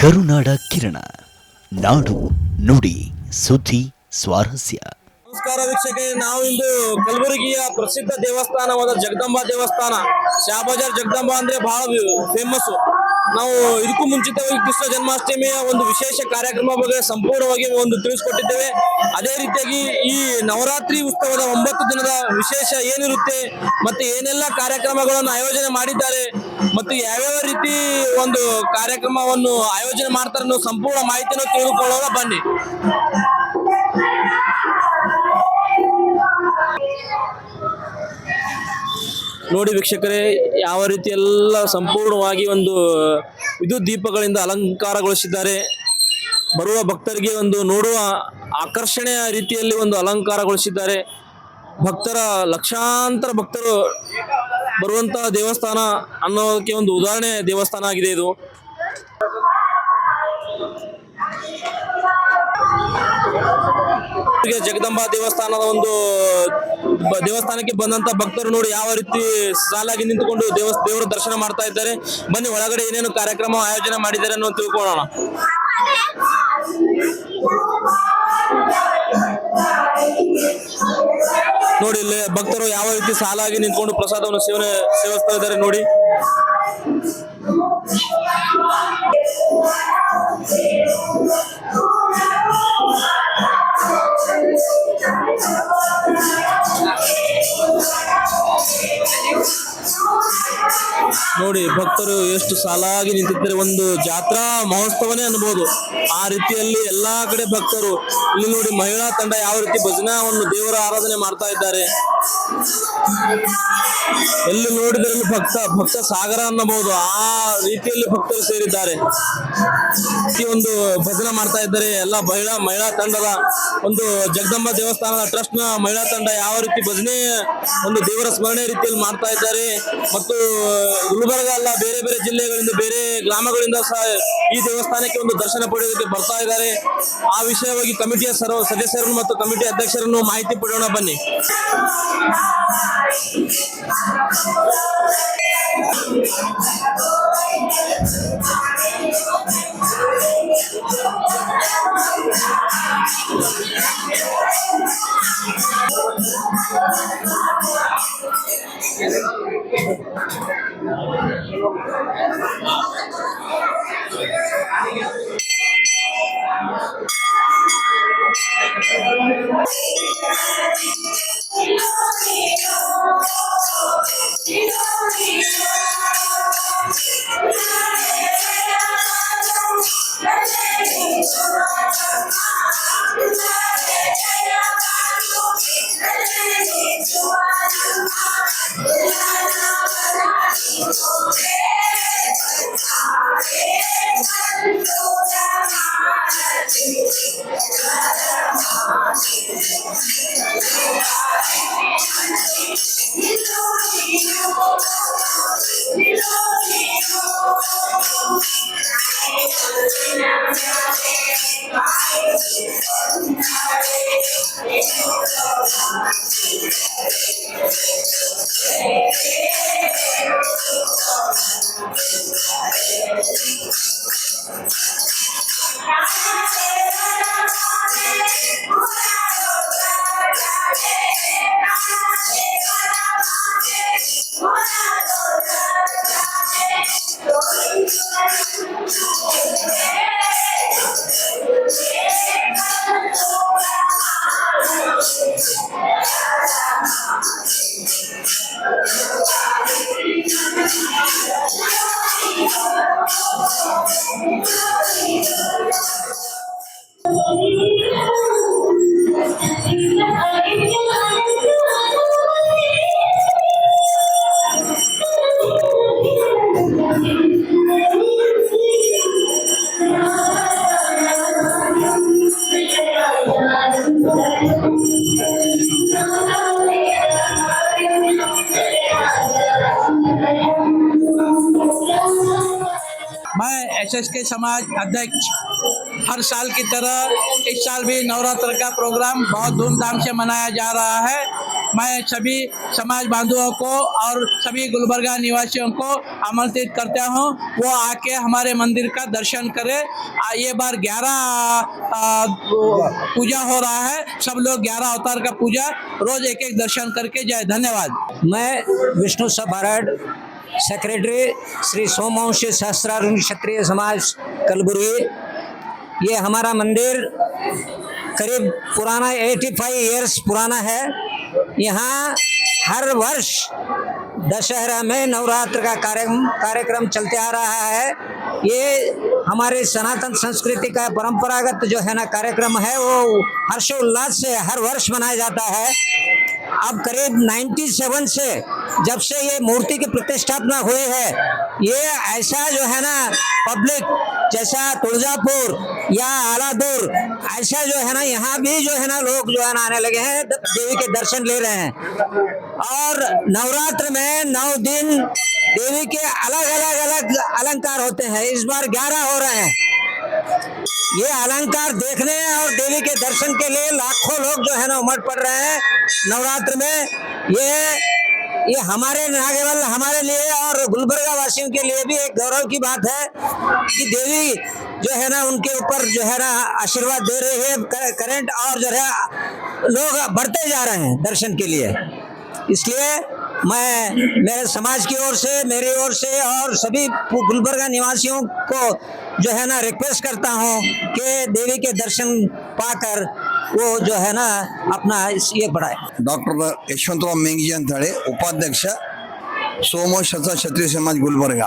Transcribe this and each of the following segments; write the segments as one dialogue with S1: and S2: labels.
S1: ಕರುನಾಡ ಕಿರಣ ನಾಡು ನುಡಿ ಸುದ್ದಿ ಸ್ವಾರಸ್ಯ.
S2: ನಮಸ್ಕಾರ ವೀಕ್ಷಕರೇ, ನಾವು ಇಂದು ಕಲಬುರಗಿಯ ಪ್ರಸಿದ್ಧ ದೇವಸ್ಥಾನವಾದ ಜಗದಂಬಾ ದೇವಸ್ಥಾನ, ಶಾಬಜಾರ್ ಜಗದಂಬಾ ಅಂದ್ರೆ ಬಹಳ ಫೇಮಸ್. ನಾವು ಇದಕ್ಕೂ ಮುಂಚಿತವಾಗಿ ಕೃಷ್ಣ ಜನ್ಮಾಷ್ಟಮಿಯ ಒಂದು ವಿಶೇಷ ಕಾರ್ಯಕ್ರಮ ಬಗ್ಗೆ ಸಂಪೂರ್ಣವಾಗಿ ಒಂದು ತಿಳಿಸಿಕೊಟ್ಟಿದ್ದೇವೆ. ಅದೇ ರೀತಿಯಾಗಿ ಈ ನವರಾತ್ರಿ ಉತ್ಸವದ 9 ದಿನದ ವಿಶೇಷ ಏನಿರುತ್ತೆ ಮತ್ತೆ ಏನೆಲ್ಲ ಕಾರ್ಯಕ್ರಮಗಳನ್ನು ಆಯೋಜನೆ ಮಾಡಿದ್ದಾರೆ ಮತ್ತು ಯಾವ್ಯಾವ ರೀತಿ ಒಂದು ಕಾರ್ಯಕ್ರಮವನ್ನು ಆಯೋಜನೆ ಮಾಡ್ತಾರೆ ಅನ್ನೋ ಸಂಪೂರ್ಣ ಮಾಹಿತಿಯನ್ನು ತಿಳಿದುಕೊಳ್ಳೋಣ ಬನ್ನಿ. ನೋಡಿ ವೀಕ್ಷಕರೇ, ಯಾವ ರೀತಿ ಎಲ್ಲ ಸಂಪೂರ್ಣವಾಗಿ ಒಂದು ವಿದ್ಯುತ್ ದೀಪಗಳಿಂದ ಅಲಂಕಾರಗೊಳಿಸಿದ್ದಾರೆ. ಬರುವ ಭಕ್ತರಿಗೆ ಒಂದು ನೋಡುವ ಆಕರ್ಷಣೆಯ ರೀತಿಯಲ್ಲಿ ಒಂದು ಅಲಂಕಾರಗೊಳಿಸಿದ್ದಾರೆ. ಲಕ್ಷಾಂತರ ಭಕ್ತರು ಬರುವಂತಹ ದೇವಸ್ಥಾನ ಅನ್ನೋದಕ್ಕೆ ಒಂದು ಉದಾಹರಣೆ ದೇವಸ್ಥಾನ ಆಗಿದೆ ಇದು. ಜಗದಂಬಾ ದೇವಸ್ಥಾನದ ಒಂದು ದೇವಸ್ಥಾನಕ್ಕೆ ಬಂದಂತ ಭಕ್ತರು ನೋಡಿ ಯಾವ ರೀತಿ ಸಾಲಾಗಿ ನಿಂತುಕೊಂಡು ದೇವರ ದರ್ಶನ ಮಾಡ್ತಾ ಇದ್ದಾರೆ. ಬನ್ನಿ ಒಳಗಡೆ ಏನೇನು ಕಾರ್ಯಕ್ರಮ ಆಯೋಜನೆ ಮಾಡಿದ್ದಾರೆ ಅನ್ನೋ ತಿಳ್ಕೊಳ್ಳೋಣ. ನೋಡಿ ಇಲ್ಲಿ ಭಕ್ತರು ಯಾವ ರೀತಿ ಸಾಲಾಗಿ ನಿಂತ್ಕೊಂಡು ಪ್ರಸಾದವನ್ನು ಸೇವಿಸ್ತಾ ಇದ್ದಾರೆ ನೋಡಿ. ನೋಡಿ ಭಕ್ತರು ಎಷ್ಟು ಸಾಲಾಗಿ ನಿಂತಿದ್ದಾರೆ, ಒಂದು ಜಾತ್ರಾ ಮಹೋತ್ಸವನೇ ಅನ್ಬೋದು ಆ ರೀತಿಯಲ್ಲಿ ಎಲ್ಲಾ ಕಡೆ ಭಕ್ತರು. ಇಲ್ಲಿ ನೋಡಿ ಮಹಿಳಾ ತಂಡ ಯಾವ ರೀತಿ ಭಜನಾವನ್ನು ದೇವರ ಆರಾಧನೆ ಮಾಡ್ತಾ ಇದ್ದಾರೆ. ಎಲ್ಲಿ ನೋಡಿದ್ರಲ್ಲಿ ಭಕ್ತ ಸಾಗರ ಅನ್ನಬಹುದು, ಆ ರೀತಿಯಲ್ಲಿ ಭಕ್ತರು ಸೇರಿದ್ದಾರೆ. ಈ ಒಂದು ಭಜನೆ ಮಾಡ್ತಾ ಇದ್ದಾರೆ ಎಲ್ಲ ಮಹಿಳಾ ತಂಡದ ಒಂದು ಜಗದಂಬಾ ದೇವಸ್ಥಾನದ ಟ್ರಸ್ಟ್ ನ ಮಹಿಳಾ ತಂಡ ಯಾವ ರೀತಿ ಭಜನೆ ಒಂದು ದೇವರ ಸ್ಮರಣೆ ರೀತಿಯಲ್ಲಿ ಮಾಡ್ತಾ ಇದ್ದಾರೆ. ಮತ್ತು ಗುಲ್ಬರ್ಗ ಅಲ್ಲ, ಬೇರೆ ಬೇರೆ ಜಿಲ್ಲೆಗಳಿಂದ ಬೇರೆ ಗ್ರಾಮಗಳಿಂದ ಸಹ ಈ ದೇವಸ್ಥಾನಕ್ಕೆ ಒಂದು ದರ್ಶನ ಪಡೆಯೋದಕ್ಕೆ ಬರ್ತಾ ಇದ್ದಾರೆ. ಆ ವಿಷಯವಾಗಿ ಕಮಿಟಿಯ ಸದಸ್ಯರನ್ನು ಮತ್ತು ಕಮಿಟಿ ಅಧ್ಯಕ್ಷರನ್ನು ಮಾಹಿತಿ ಪಡೆಯೋಣ ಬನ್ನಿ.
S3: मैं SSK समाज अध्यक्ष, हर साल की तरह इस साल भी नवरात्र का प्रोग्राम बहुत धूमधाम से मनाया जा रहा है मैं सभी समाज बांधवों को और सभी गुलबर्गा निवासियों को आमंत्रित करता हूँ, वो आके हमारे मंदिर का दर्शन करें। ये बार 11 पूजा हो रहा है, सब लोग 11 अवतार का पूजा रोज एक एक दर्शन करके जाए। धन्यवाद।
S4: मैं विष्णु सभारड, सेक्रेटरी श्री सोमवंशी सहस्त्रारुणी क्षत्रिय समाज कलबुर्गी। ये हमारा मंदिर करीब पुराना 85 इयर्स पुराना है। यहाँ हर वर्ष दशहरा में नवरात्र का कार्यक्रम चलते आ रहा है। ये हमारे सनातन संस्कृति का परंपरागत जो है ना कार्यक्रम है, वो हर्षोल्लास से हर वर्ष मनाया जाता है। अब करीब 97 से जब से ये मूर्ति की प्रतिष्ठापना हुई है, ये ऐसा जो है ना पब्लिक जैसा तुलजापुर या आलादूर ऐसा जो है ना यहाँ भी जो है ना लोग जो है ना आने लगे हैं, देवी के दर्शन ले रहे हैं। और नवरात्र में 9 दिन देवी के अलग अलग अलंकार होते हैं। इस बार 11 हो रहे हैं। ये अलंकार देखने और देवी के दर्शन के लिए लाखों लोग जो है ना उमड़ पड़ रहे हैं नवरात्र में। ये हमारे न केवल हमारे लिए और गुलबर्गा वासियों के लिए भी एक गौरव की बात है कि देवी जो है ना उनके ऊपर जो है ना आशीर्वाद दे रही है करंट, और जो है लोग बढ़ते जा रहे हैं दर्शन के लिए। इसलिए मैं मेरे समाज की ओर से, मेरी ओर से और सभी गुलबर्गा निवासियों को जो है ना रिक्वेस्ट करता हूँ कि देवी के दर्शन पाकर वो जो है ना अपना ये बढ़ाए।
S5: ಡಾಕ್ಟರ್ ಯಶವಂತರಾವ್ ಮೇಂಗಿ ಅಂತ ಹೇಳಿ ಉಪಾಧ್ಯಕ್ಷ ಸೋಮವಂಶ ಕ್ಷತ್ರಿಯ ಸಮಾಜ ಗುಲ್ಬರ್ಗ.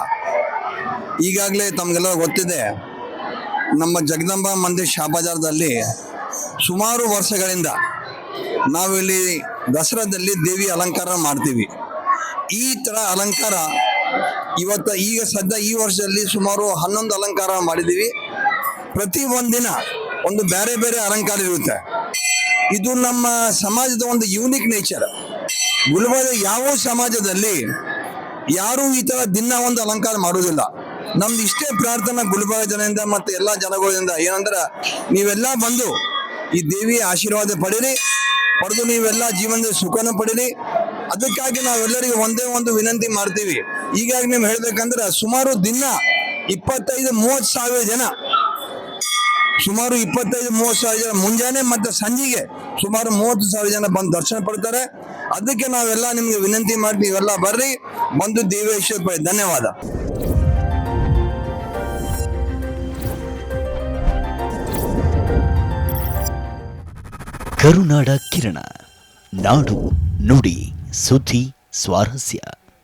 S5: ಈಗಾಗಲೇ ತಮಗೆಲ್ಲ ಗೊತ್ತಿದೆ, ನಮ್ಮ ಜಗದಂಬಾ ಮಂದಿರ್ ಶಾಬಜಾರ್ದಲ್ಲಿ ಸುಮಾರು ವರ್ಷಗಳಿಂದ ನಾವಿಲ್ಲಿ ದಸರಾದಲ್ಲಿ ದೇವಿ ಅಲಂಕಾರ ಮಾಡ್ತೀವಿ. ಈ ಥರ ಅಲಂಕಾರ ಈಗ ಸದ್ಯ ಈ ವರ್ಷದಲ್ಲಿ ಸುಮಾರು 11 ಅಲಂಕಾರ ಮಾಡಿದ್ದೀವಿ. ಪ್ರತಿ ಒಂದಿನ ಒಂದು ಬೇರೆ ಬೇರೆ ಅಲಂಕಾರ ಇರುತ್ತೆ. ಇದು ನಮ್ಮ ಸಮಾಜದ ಒಂದು ಯೂನಿಕ್ ನೇಚರ್. ಗುಲ್ಬರ್ಗ ಯಾವ ಸಮಾಜದಲ್ಲಿ ಯಾರೂ ಈ ಥರ ದಿನ ಒಂದು ಅಲಂಕಾರ ಮಾಡೋದಿಲ್ಲ. ನಮ್ದು ಇಷ್ಟೇ ಪ್ರಾರ್ಥನಾ ಗುಲ್ಬರ್ಗ ಜನರಿಂದ ಮತ್ತು ಎಲ್ಲ ಜನಗಳಿಂದ ಏನಂದ್ರೆ, ನೀವೆಲ್ಲ ಬಂದು ಈ ದೇವಿಯ ಆಶೀರ್ವಾದ ಪಡೆದು ನೀವೆಲ್ಲ ಜೀವನದಲ್ಲಿ ಸುಖನ ಪಡೀರಿ. ಅದಕ್ಕಾಗಿ ನಾವೆಲ್ಲರಿಗೂ ಒಂದೇ ಒಂದು ವಿನಂತಿ ಮಾಡ್ತೀವಿ. ಈಗಾಗಿ ನೀವು ಹೇಳ್ಬೇಕಂದ್ರೆ ಸುಮಾರು ದಿನ 25-30 ಸಾವಿರ ಜನ, ಸುಮಾರು 25-30 ಸಾವಿರ ಜನ ಮುಂಜಾನೆ ಮತ್ತು ಸಂಜೆಗೆ ಸುಮಾರು 30 ಸಾವಿರ ಜನ ಬಂದು ದರ್ಶನ ಪಡ್ತಾರೆ. ಅದಕ್ಕೆ ನಾವೆಲ್ಲ ನಿಮ್ಗೆ ವಿನಂತಿ ಮಾಡಿ ನೀವೆಲ್ಲ ಬರ್ರಿ, ಬಂದು ದೇವೇಶ್ವರ ಪಡೆ. ಧನ್ಯವಾದ.
S1: ಕರುನಾಡ ಕಿರಣ, ನಾಡು ನುಡಿ ಸುದ್ದಿ ಸ್ವಾರಸ್ಯ.